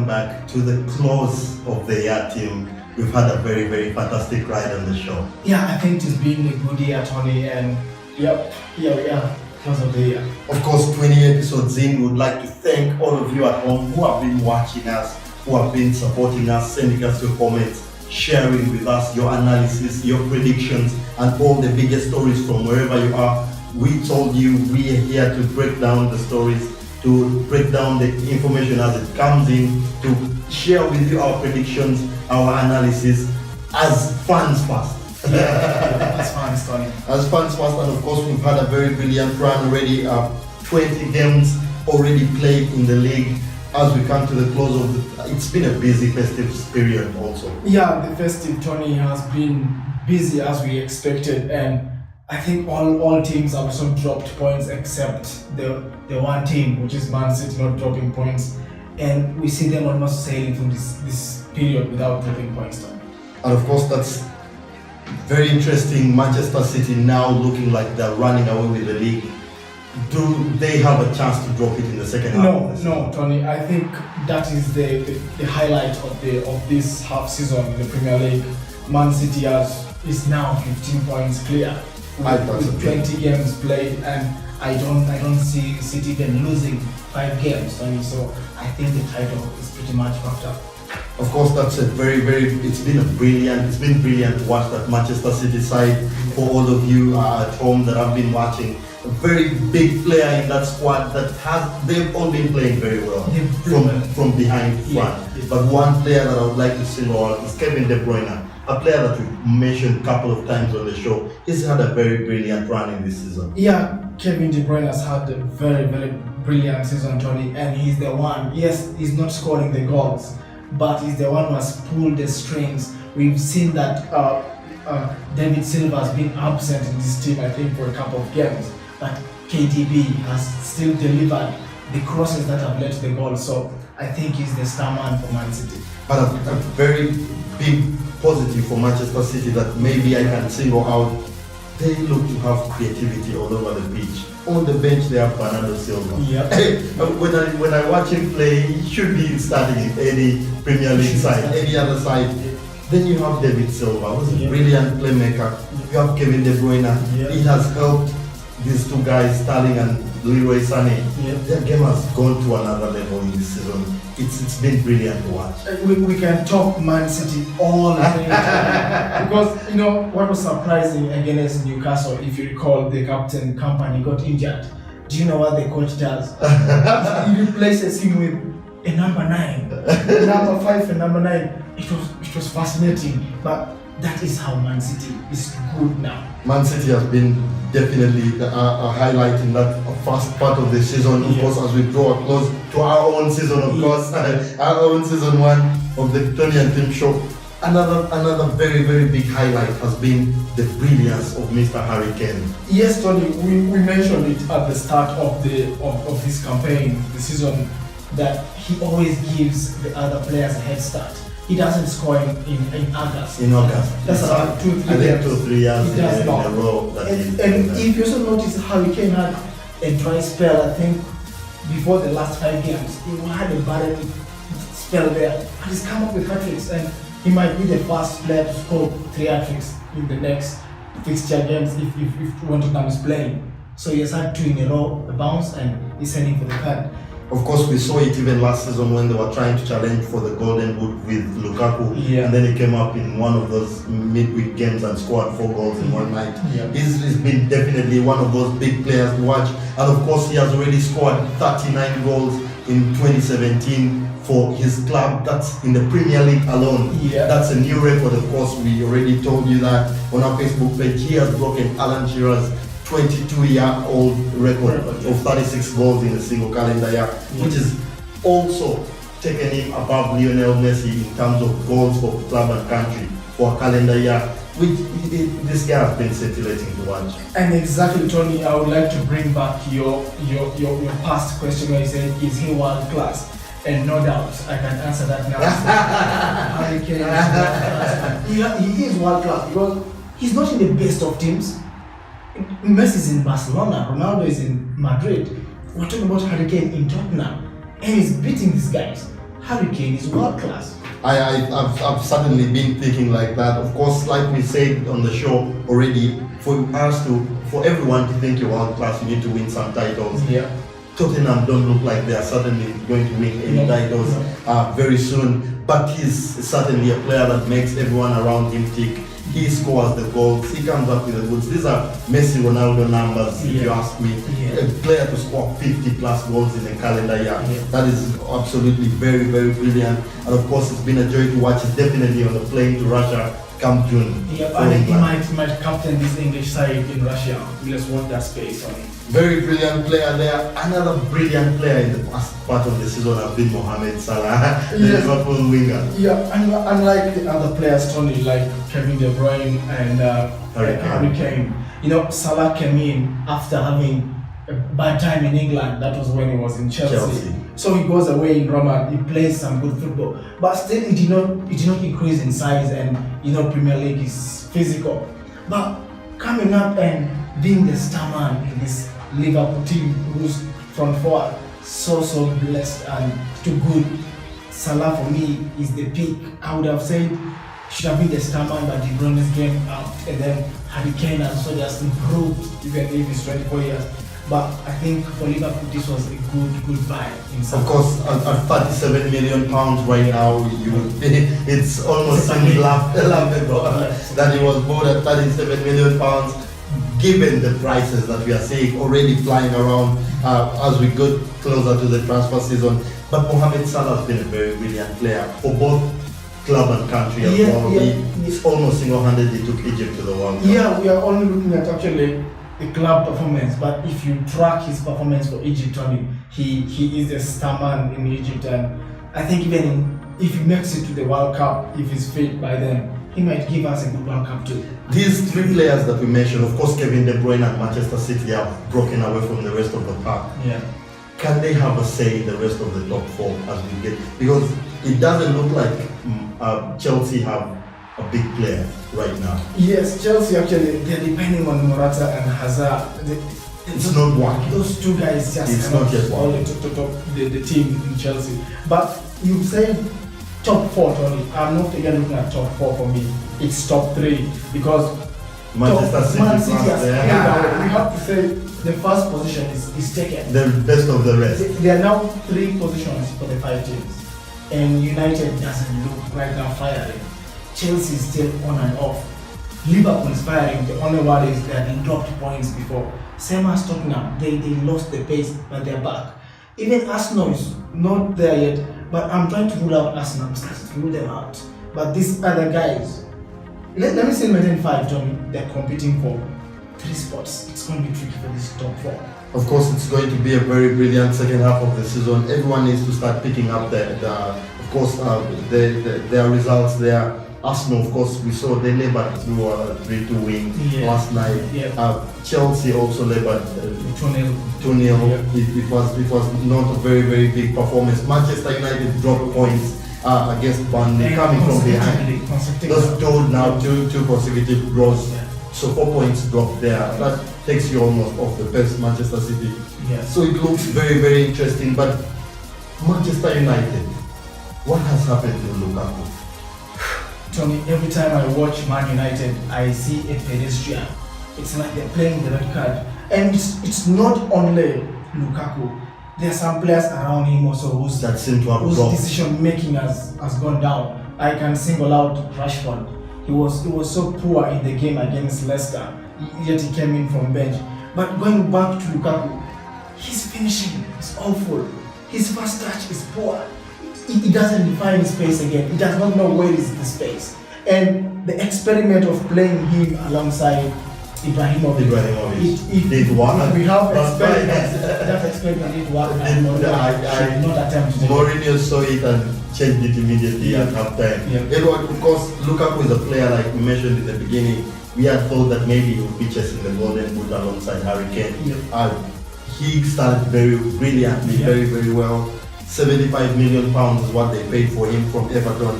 welcome back to the close of the year, team. We've had a very, very fantastic ride on the show. Yeah, I think it's been a good year, Tony, and here we are, close of the year. Of course, 20 episodes in, we would like to thank all of you at home who have been watching us, who have been supporting us, sending us your comments, sharing with us your analysis, your predictions, and all the biggest stories from wherever you are. We told you we are here to break down the stories, to break down the information as it comes in, to share with you our predictions, our analysis as fans first. As fans, Tony. As fans first, and of course we've had a very brilliant run already. 20 games already played in the league. As we come to the close of it's been a busy festive period also. Yeah, the festive, Tony, has been busy as we expected, and I think all teams have also dropped points except the one team, which is Man City, not dropping points, and we see them almost sailing through this period without dropping points, Tony. And of course that's very interesting. Manchester City now looking like they're running away with the league. Do they have a chance to drop it in the second half? No, Tony. I think that is the highlight of this half season in the Premier League. Man City is now 15 points clear with 20 games played, and I don't see City even losing 5 games, Tony. So I think the title is pretty much wrapped up. Of course, that's a it's been brilliant to watch that Manchester City side. For all of you at home that have been watching, a very big player in that squad they've all been playing very well from behind front. Yeah. But one player that I would like to single out is Kevin De Bruyne, a player that we've mentioned a couple of times on the show. He's had a very brilliant run in this season. Yeah, Kevin De Bruyne has had a very, very brilliant season, Tony, and he's the one. Yes, he's not scoring the goals, but he's the one who has pulled the strings. We've seen that David Silva has been absent in this team, I think, for a couple of games, but KDB has still delivered the crosses that have led to the goal. So I think he's the star man for Man City. But a very big positive for Manchester City that maybe I can single out, they look to have creativity all over the pitch. On the bench they have Bernardo Silva. Yep. When I watch him play, he should be starting in any Premier League side, any other side. Then you have David Silva, who's a brilliant playmaker. You have Kevin De Bruyne. He has helped these two guys, Sterling and Leroy Sané. Their game has gone to another level in this season. It's been brilliant to watch. We can talk Man City all the time because you know what was surprising against Newcastle, if you recall, the captain Company got injured. Do you know what the coach does? He replaces him with a number 9, number 5 and number 9. It was fascinating, but that is how Man City is good now. Man City has been definitely a highlight in that first part of the season. Of course, as we draw close to our own season, of course, our own season 1 of the Tonny and Tim show. Another very, very big highlight has been the brilliance of Mr. Harry Kane. Yes, Tony, we mentioned it at the start of this campaign, the season, that he always gives the other players a head start. He doesn't score in August. In August. That's about 2-3 years. 2-3 years he does in not. a row. And if you also notice, Harry Kane had a dry spell, I think, before the last 5 games. He had a bad spell there, and he's come up with hat-tricks, and he might be the first player to score 3 hat-tricks in the next fixture games if Tottenham is playing. So he has had 2 in a row, a bounce, and he's heading for the third. Of course, we saw it even last season when they were trying to challenge for the Golden Boot with Lukaku, and then he came up in one of those midweek games and scored 4 goals in one night. He's been definitely one of those big players to watch, and of course he has already scored 39 goals in 2017 for his club. That's in the Premier League alone. That's a new record. Of course, we already told you that on our Facebook page. He has broken Alan Shearer's 22-year-old record of 36 goals in a single calendar year, which is also taken him above Lionel Messi in terms of goals for club and country for a calendar year, which this guy has been scintillating to watch. And exactly, Tony, I would like to bring back your past question where you said, is he world class? And no doubt, I can answer that now. Harry Kane is world class. He is world class because he's not in the best of teams. Messi is in Barcelona, Ronaldo is in Madrid. We're talking about Harry Kane in Tottenham, and he's beating these guys. Harry Kane is world class. I've suddenly been thinking like that. Of course, like we said on the show already, for everyone to think you're world class, you need to win some titles. Yeah. Tottenham don't look like they are suddenly going to win any titles very soon. But he's certainly a player that makes everyone around him tick. He scores the goals, he comes up with the goods. These are Messi, Ronaldo numbers, if you ask me. A player to score 50 plus goals in a calendar year. That is absolutely very, very brilliant. And of course, it's been a joy to watch. He's definitely on the plane to Russia come June. Yeah, and he might captain this English side in Russia. Let's watch that space on it. Very brilliant player there. Another brilliant player in the past part of the season has been Mohamed Salah, the Liverpool winger. Yeah, unlike the other players, Tony, like Kevin De Bruyne and Harry Kane, you know, Salah came in after having a bad time in England. That was when he was in Chelsea. So he goes away in Roma, he plays some good football, but still it did not increase in size, and you know Premier League is physical. But coming up and being the star man in this Liverpool team, who's front forward, so blessed and too good. Salah for me is the peak. I would have said should have been the star man, but De Bruyne's game out, and then Harry Kane also just improved, even if he's 24 years. But I think for Liverpool this was a good buy. Of course, at 37 million pounds right now, it's almost seems laughable that he was bought at 37 million pounds. Given the prices that we are seeing already flying around as we get closer to the transfer season. But Mohamed Salah has been a very brilliant player for both club and country as well. He almost single-handedly took Egypt to the World Cup. Yeah, we are only looking at actually the club performance, but if you track his performance for Egypt, Tonny, he is the star man in Egypt, and I think even if he makes it to the World Cup, if he's fit by then, he might give us a good World Cup too. These three players that we mentioned, of course, Kevin De Bruyne and Manchester City have broken away from the rest of the pack. Yeah. Can they have a say in the rest of the top four as we get? Because it doesn't look like Chelsea have a big player right now. Yes, Chelsea actually, they're depending on Morata and Hazard. It's not working. Those two guys just not yet all the team in Chelsea. But you say top four, Tony. I'm not even looking at top four for me. It's top three because Manchester City has we have to say the first position is taken. The best of the rest. There are now 3 positions for the 5 teams, and United doesn't look right now firing. Chelsea is still on and off. Liverpool is firing. The only word is that they dropped points before. Same as Tottenham, they lost the pace, but they're back. Even Arsenal is not there yet, but I'm trying to rule out Arsenal. I'm starting to rule them out. But these other guys, let me say maintain 5, Tony. They're competing for 3 spots. It's going to be tricky for this top 4. Of course, it's going to be a very brilliant second half of the season. Everyone needs to start picking up their results there. Arsenal, of course, we saw they labored through a 3-2 win last night. Chelsea also labored 2-0. It was not a very, very big performance. Manchester United dropped points against Burnley, coming from behind. Those two now, two consecutive draws. So 4 points dropped there. That takes you almost off the best Manchester City. So it looks very, very interesting. But Manchester United, what has happened to Lukaku? Tony, every time I watch Man United, I see a pedestrian. It's like they're playing the red card. And it's not only Lukaku. There are some players around him also whose decision making has gone down. I can single out Rashford. He was so poor in the game against Leicester, yet he came in from bench. But going back to Lukaku, his finishing is awful. His first touch is poor. He doesn't define his space again. He does not know where is the space. And the experiment of playing him alongside Ibrahimovic. Did work. We have experiments. That experiment did work. I not attempt to. Mourinho saw it and changed it immediately at halftime. Edward, of course, Lukaku is a player like we mentioned in the beginning. We had thought that maybe he would be chasing the golden boot alongside Harry Kane. He started very brilliantly, very, very well. 75 million pounds is what they paid for him from Everton.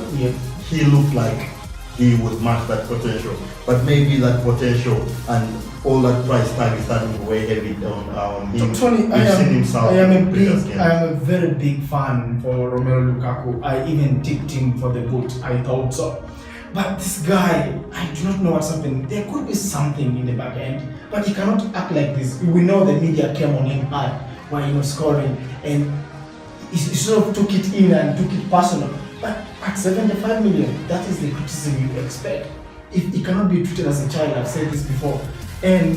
He looked like he would match that potential. But maybe that potential and all that price tag is starting to weigh heavy on him. Tonny, I am a very big fan for Romelu Lukaku. I even tipped him for the boot. I thought so. But this guy, I do not know what's happening. There could be something in the back end, but he cannot act like this. We know the media came on him hard while he was scoring, and he sort of took it in and took it personal. But at 75 million, that is the criticism you expect. If he cannot be treated as a child, I've said this before. And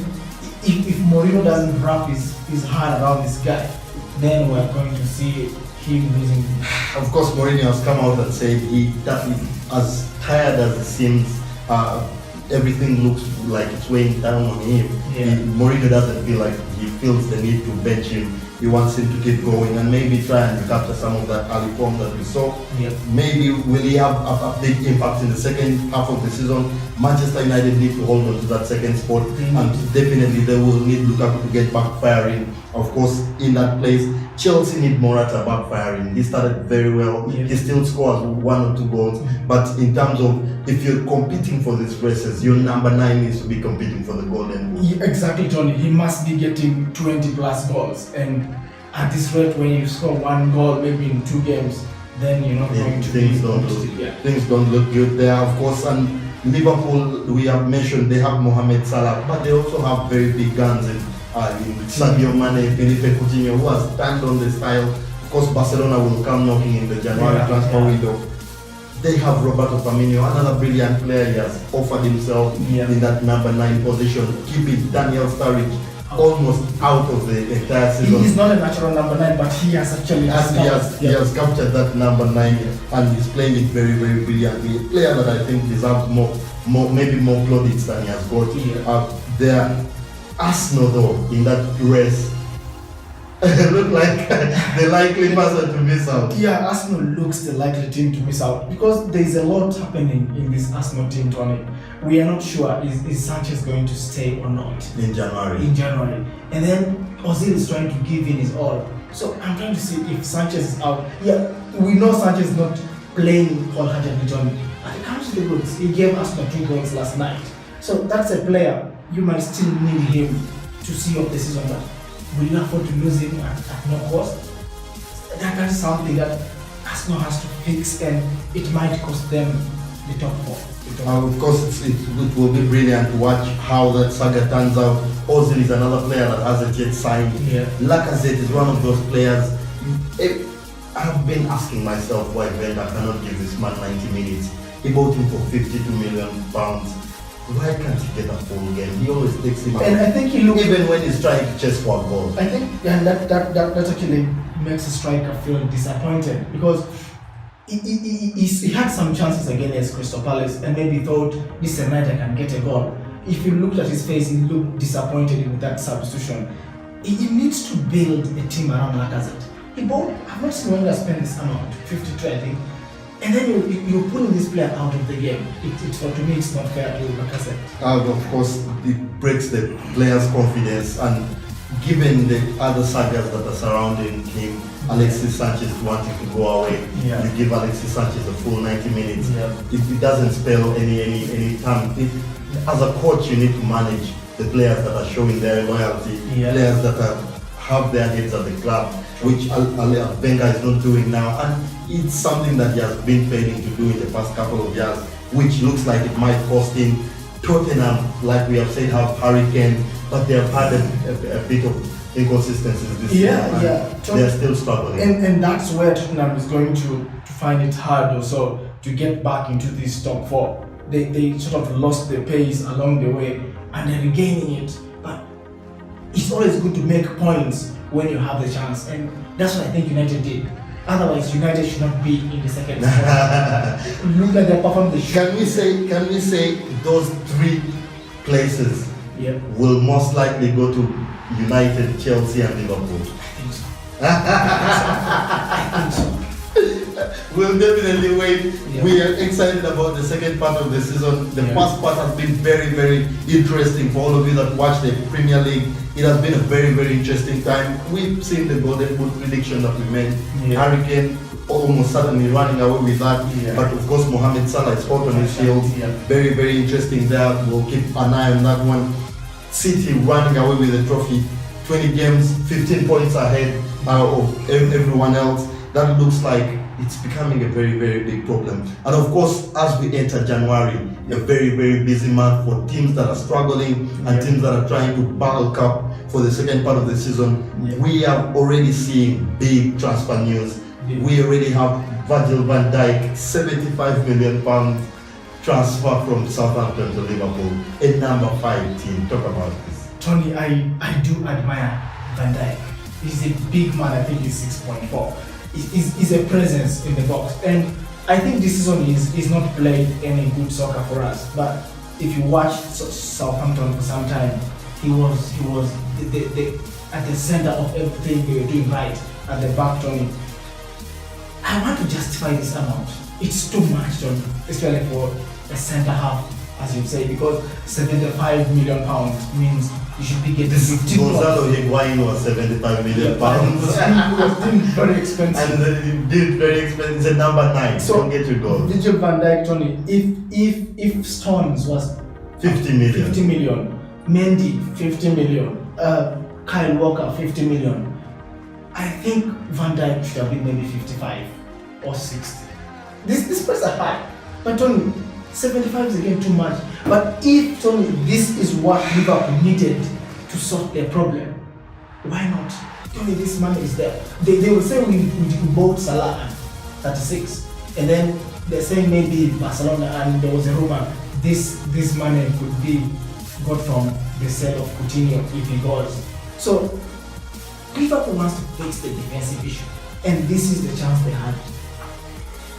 if Mourinho doesn't wrap his hand around this guy, then we're going to see him losing. Of course, Mourinho has come out and said that as tired as it seems, everything looks like it's weighing down on him. Yeah. Mourinho doesn't feel like he feels the need to bench him. He wants him to keep going and maybe try and recapture some of that early form that we saw. Yeah. Maybe will he have a big impact in the second half of the season? Manchester United need to hold on to that second spot, and definitely they will need Lukaku to get back firing. Of course, in that place, Chelsea need Morata back firing. He started very well. Yeah. He still scores 1 or 2 goals. But in terms of if you're competing for these races, your number 9 needs to be competing for the golden boot. Yeah, exactly, Tonny. He must be getting 20 plus goals, and at this rate, when you score 1 goal maybe in 2 games, then you're not going to things be things don't look good there, of course. And Liverpool, we have mentioned they have Mohamed Salah, but they also have very big guns in Sadio Mane, Felipe Coutinho, who has stand on the style. Of course, Barcelona will come knocking in the January transfer window. They have Roberto Firmino, another brilliant player. He has offered himself in that number 9 position, keeping Daniel Sturridge almost out of the entire season. He's not a natural number 9, but he has actually he has captured that number 9 and he's playing it very, very brilliantly. A player that I think deserves maybe more plaudits than he has got. There, Arsenal though, in that race, look like the likely person to miss out. Yeah, Arsenal looks the likely team to miss out because there is a lot happening in this Arsenal team, Tonny. We are not sure is Sanchez going to stay or not in January. And then Ozil is trying to give in his all. So I'm trying to see if Sanchez is out. Yeah, we know Sanchez is not playing wholeheartedly, Tonny. When it comes to the goals, he gave Arsenal 2 goals last night. So that's a player you might still need him to see off the season. But will you afford to lose him at no cost? That is something that Arsenal has to fix, and it might cost them the top 4. Of course, it will be brilliant to watch how that saga turns out. Ozil is another player that hasn't yet signed. Lacazette is one of those players. I've been asking myself why Wenger cannot give this man 90 minutes. He bought him for £52 million. Why can't he get a full game? He always takes him out. And I think he looks, even when he's trying to chase for a goal. I think, and that actually makes a striker feel disappointed because he had some chances against Crystal Palace and maybe thought this night I can get a goal. If you looked at his face, he looked disappointed with that substitution. He needs to build a team around Lacazette. I've not seen Wenger spend this amount, 52 I think. And then you're pulling this player out of the game. To me, it's not fair to Lacazette. Of course, it breaks the player's confidence, and given the other sagas that are surrounding him, Alexis Sanchez wanting to go away, you give Alexis Sanchez a full 90 minutes. It doesn't spell any time. As a coach, you need to manage the players that are showing their loyalty, players that have their heads at the club, which Wenger is not doing now. And it's something that he has been failing to do in the past couple of years, which looks like it might cost him. Tottenham, like we have said, have Harry Kane, but they have had a bit of inconsistencies this year. They are still struggling. And that's where Tottenham is going to find it hard also to get back into this top 4. They sort of lost their pace along the way and they're regaining it. But it's always good to make points when you have the chance, and that's what I think United did. Otherwise, United should not be in the second spot. Look at their performance. Can we say those 3 places will most likely go to United, Chelsea, and Liverpool? I think so. We'll definitely wait. We are excited about the second part of the season. The first part has been very, very interesting for all of you that watch the Premier League. It has been a very, very interesting time. We've seen the Golden Boot prediction that we made. Harry Kane almost suddenly running away with that. But of course, Mohamed Salah is spot on his field. Very, very interesting there. We'll keep an eye on that one. City running away with the trophy. 20 games, 15 points ahead of everyone else. That looks like it's becoming a very, very big problem. And of course, as we enter January, a very, very busy month for teams that are struggling and teams that are trying to bulk up for the second part of the season. We are already seeing big transfer news. We already have Virgil van Dijk, £75 million transfer from Southampton to Liverpool, a number 5 team. Talk about this. Tony, I do admire Van Dijk. He's a big man. I think he's 6.4. He's a presence in the box, and I think this season he's not played any good soccer for us. But if you watch Southampton for some time, he was the at the center of everything they were doing right at the back. Tony, I want to justify this amount. It's too much, Tony, especially for a center half, as you say, because £75 million means you should be getting 15 Gonzalo Higuain was £75 million. It was very expensive. And it did very expensive. It's a number 9. So don't get your goal. Virgil van Dijk, Tony, if Stones was 50 million. 50 million, Mendy 50 million, Kyle Walker 50 million, I think Van Dijk should have been maybe 55 or 60. This price are high, but Tony, 75 is again too much. But if Tony, this is what Liverpool needed to solve their problem, why not? Tony, this money is there. They will say we bought Salah at 36, and then they're saying maybe Barcelona, and there was a rumor this money could be got from the sale of Coutinho if he goes. So Liverpool wants to fix the defensive issue, and this is the chance they had.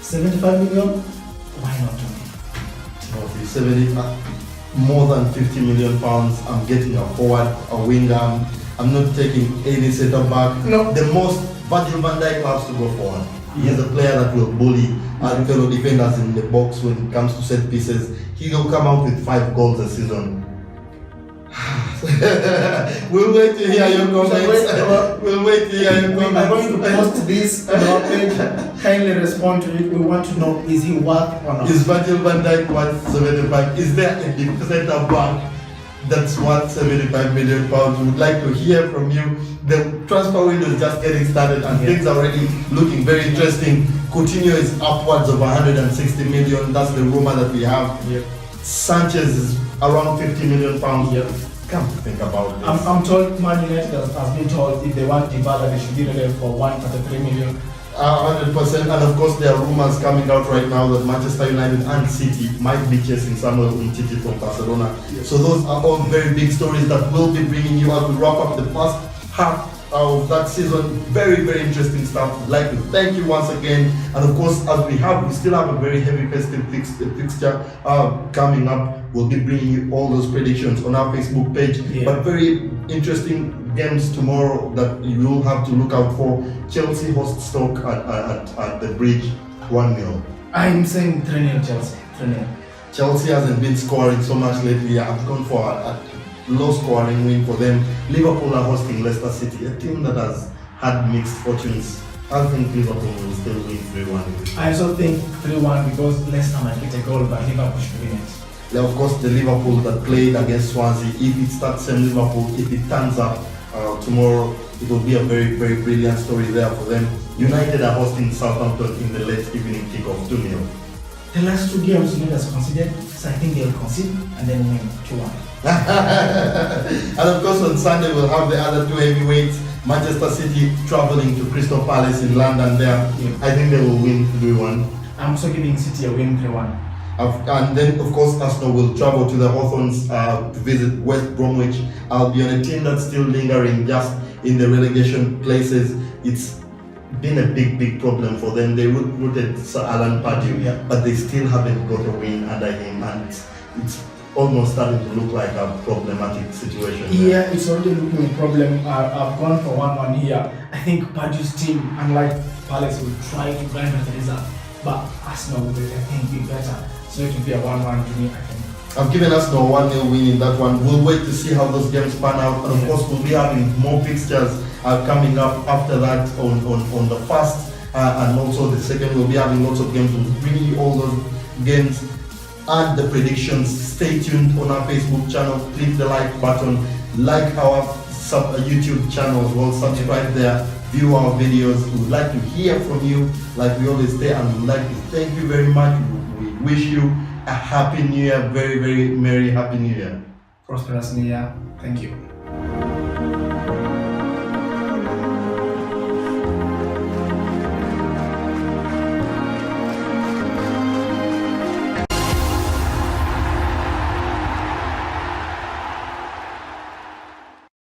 75 million, why not, Tony? Okay, 70, more than 50 million pounds. I'm getting a forward, a winger. I'm not taking any centre back. No. The most Virgil van Dijk loves to go forward. He is a player that will bully our fellow defenders in the box when it comes to set pieces. He will come out with 5 goals a season. We'll wait to hear your comments. We'll wait to hear your comments. I'm going to post this on our page. Kindly respond to it. We want to know, is he worth or not? Is Virgil van Dijk worth 75? Is there a centre back that's worth 75 million pounds? We would like to hear from you. The transfer window is just getting started and things are already looking very interesting. Coutinho is upwards of 160 million. That's the rumor that we have. Sanchez is around 50 million pounds. Come to think about this. I'm told Man United has been told if they want Dybala, they should give it for 133 million. 100%, and of course there are rumors coming out right now that Manchester United and City might be chasing Samuel Umtiti from Barcelona. So those are all very big stories that we'll be bringing you as we wrap up the first half of that season. Very, very interesting stuff. I'd like to thank you once again, and of course, as we still have a very heavy festive fixture coming up. We'll be bringing you all those predictions on our Facebook page. But very interesting games tomorrow that you will have to look out for. Chelsea host Stoke at the Bridge, 1-0. I'm saying 3-0 Chelsea. 3-0. Chelsea hasn't been scoring so much lately. I've gone for a low scoring win for them. Liverpool are hosting Leicester City, a team that has had mixed fortunes. I think Liverpool will still win 3-1. I also think 3-1 because Leicester might get a goal, but Liverpool should win it. Of course, the Liverpool that played against Swansea, if it's that same Liverpool, if it turns up tomorrow, it will be a very, very brilliant story there for them. United are hosting Southampton in the late evening kickoff, 2-0. The last 2 games United has conceded, so I think they'll concede and then win 2-1. And of course, on Sunday we'll have the other 2 heavyweights. Manchester City traveling to Crystal Palace in London there. I think they will win 3-1. I'm also giving City a win 3-1. And then, of course, Arsenal will travel to the Hawthorns to visit West Bromwich. I'll be on a team that's still lingering just in the relegation places. It's been a big problem for them. They recruited Sir Alan Pardew, but they still haven't got a win under him, and it's almost starting to look like a problematic situation. Yeah, it's already looking a problem. I've gone for 1-1 here. I think Pardew's team, unlike Palace, will try to grind out the result, but Arsenal will, I think, be better. So it will be a 1-1 to me, I think. I've given Arsenal a 1-0 win in that one. We'll wait to see how those games pan out, and of course we'll be having more fixtures coming up after that on the 1st and also the second we'll be having lots of games. We'll bring you all those games and the predictions. Stay tuned on our Facebook channel. Click the like button. Like our YouTube channel as well. Subscribe there. View our videos. We would like to hear from you, like we always say, and we would like to thank you very much. We wish you a happy new year, very, very merry happy new year. Prosperous new year. Thank you.